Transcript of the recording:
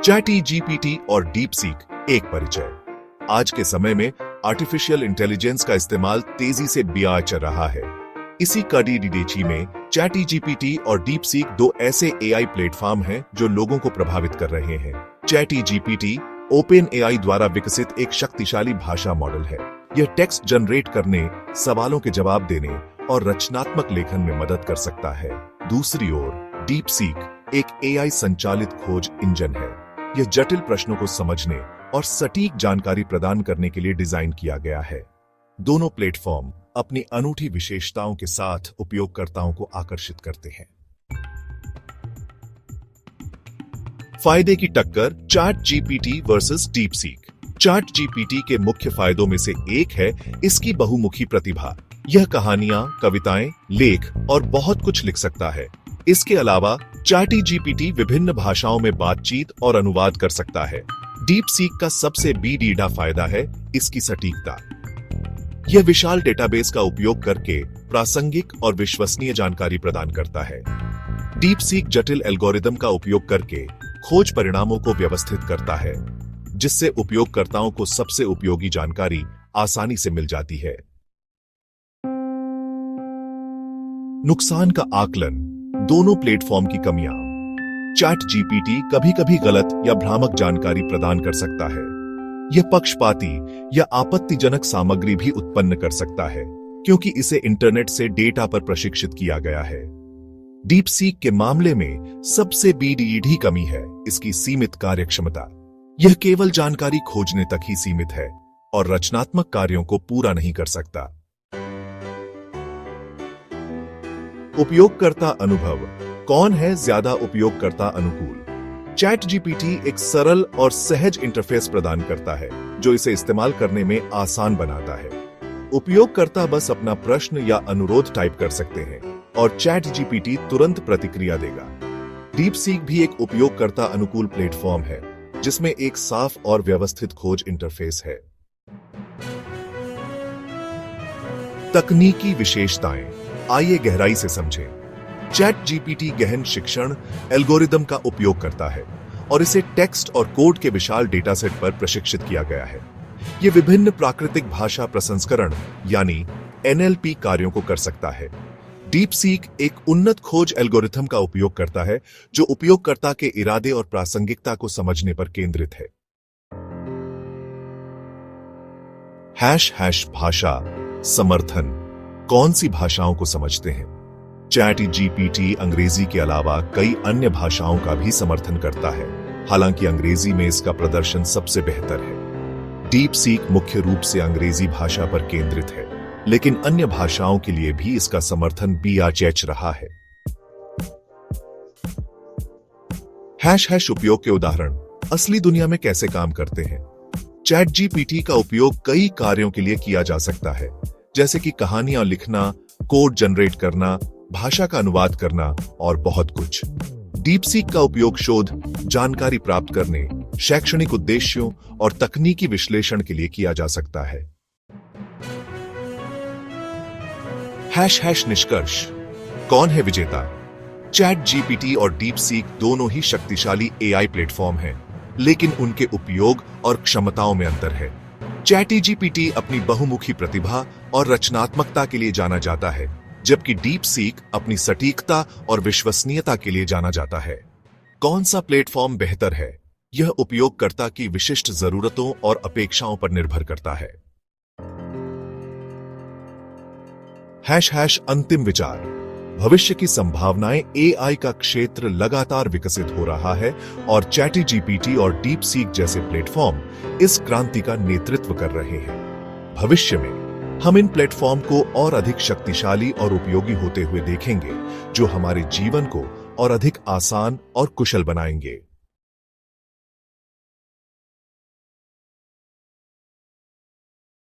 ChatGPT और deep seek एक परिचय। आज के समय में आर्टिफिशियल इंटेलिजेंस का इस्तेमाल तेजी से बढ़ चल रहा है। इसी कड़ी डिडेची में चैटजीपीटी और डीप सीक दो ऐसे एआई प्लेटफॉर्म हैं जो लोगों को प्रभावित कर रहे हैं। चैटजीपीटी ओपन एआई द्वारा विकसित एक शक्तिशाली भाषा मॉडल है। यह टेक्स्ट जनरेट करने, सवालों के जवाब देने और रचनात्मक लेखन में मदद कर सकता है। दूसरी ओर डीप सीक एक एआई संचालित खोज इंजन है। यह जटिल प्रश्नों को समझने और सटीक जानकारी प्रदान करने के लिए डिजाइन किया गया है। दोनों प्लेटफॉर्म अपनी अनूठी विशेषताओं के साथ उपयोगकर्ताओं को आकर्षित करते हैं। फायदे की टक्कर ChatGPT versus deep seek. ChatGPT के मुख्य फायदों में से एक है इसकी बहुमुखी प्रतिभा। यह कहानियां, कविताएं, लेख और बहुत कुछ लिख सकता है। इसके अलावा चैटजीपीटी विभिन्न भाषाओं में बातचीत और अनुवाद कर सकता है। डीप सीक का सबसे बड़ा फायदा है इसकी सटीकता। यह विशाल डेटाबेस का उपयोग करके प्रासंगिक और विश्वसनीय जानकारी प्रदान करता है। डीप सीक जटिल एल्गोरिदम का उपयोग करके खोज परिणामों को व्यवस्थित करता है, जिससे उपयोगकर्ताओं को सबसे उपयोगी जानकारी आसानी से मिल जाती है। नुकसान का आकलन। दोनों प्लेटफॉर्म की कमियां। चैटजीपीटी कभी-कभी गलत या भ्रामक जानकारी प्रदान कर सकता है। यह पक्षपाती या आपत्तिजनक सामग्री भी उत्पन्न कर सकता है, क्योंकि इसे इंटरनेट से डेटा पर प्रशिक्षित किया गया है। डीप सीक के मामले में सबसे बड़ी कमी है इसकी सीमित कार्यक्षमता। यह केवल जानकारी खोजने तक ही सीमित है और रचनात्मक कार्यों को पूरा नहीं कर सकता। उपयोगकर्ता अनुभव। कौन है ज्यादा उपयोगकर्ता अनुकूल? चैटजीपीटी एक सरल और सहज इंटरफेस प्रदान करता है, जो इसे इस्तेमाल करने में आसान बनाता है। उपयोगकर्ता बस अपना प्रश्न या अनुरोध टाइप कर सकते हैं और चैटजीपीटी तुरंत प्रतिक्रिया देगा। डीप सीक भी एक उपयोगकर्ता अनुकूल प्लेटफॉर्म है, जिसमें एक साफ और व्यवस्थित खोज इंटरफेस है। तकनीकी विशेषताएं। आइए गहराई से समझें। चैटजीपीटी गहन शिक्षण एल्गोरिदम का उपयोग करता है और इसे टेक्स्ट और कोड के विशाल डेटासेट पर प्रशिक्षित किया गया है। यह विभिन्न प्राकृतिक भाषा प्रसंस्करण यानी एनएलपी कार्यों को कर सकता है। डीप सीक एक उन्नत खोज एल्गोरिथम का उपयोग करता है, जो उपयोगकर्ता के इरादे और प्रासंगिकता को समझने पर केंद्रित है। भाषा समर्थन। कौन सी भाषाओं को समझते हैं? चैटजीपीटी अंग्रेजी के अलावा कई अन्य भाषाओं का भी समर्थन करता है, हालांकि अंग्रेजी में इसका प्रदर्शन सबसे बेहतर है। डीप सीक मुख्य रूप से अंग्रेजी भाषा पर केंद्रित है, लेकिन अन्य भाषाओं के लिए भी इसका समर्थन बढ़ रहा है। उपयोग के उदाहरण। असली दुनिया में कैसे काम करते हैं? चैटजीपीटी का उपयोग कई कार्यों के लिए किया जा सकता है, जैसे कि कहानियां लिखना, कोड जनरेट करना, भाषा का अनुवाद करना और बहुत कुछ। डीप सीक का उपयोग शोध, जानकारी प्राप्त करने, शैक्षणिक उद्देश्यों और तकनीकी विश्लेषण के लिए किया जा सकता है। निष्कर्ष। कौन है विजेता? चैटजीपीटी और डीप सीक दोनों ही शक्तिशाली एआई प्लेटफॉर्म हैं, लेकिन उनके उपयोग और क्षमताओं में अंतर है। चैटजीपीटी अपनी बहुमुखी प्रतिभा और रचनात्मकता के लिए जाना जाता है, जबकि डीप सीक अपनी सटीकता और विश्वसनीयता के लिए जाना जाता है। कौन सा प्लेटफॉर्म बेहतर है? यह उपयोगकर्ता की विशिष्ट जरूरतों और अपेक्षाओं पर निर्भर करता है। अंतिम विचार। भविष्य की संभावनाएं। एआई का क्षेत्र लगातार विकसित हो रहा है और चैटजीपीटी और डीप सीक जैसे प्लेटफॉर्म इस क्रांति का नेतृत्व कर रहे हैं। भविष्य में हम इन प्लेटफॉर्म को और अधिक शक्तिशाली और उपयोगी होते हुए देखेंगे, जो हमारे जीवन को और अधिक आसान और कुशल बनाएंगे।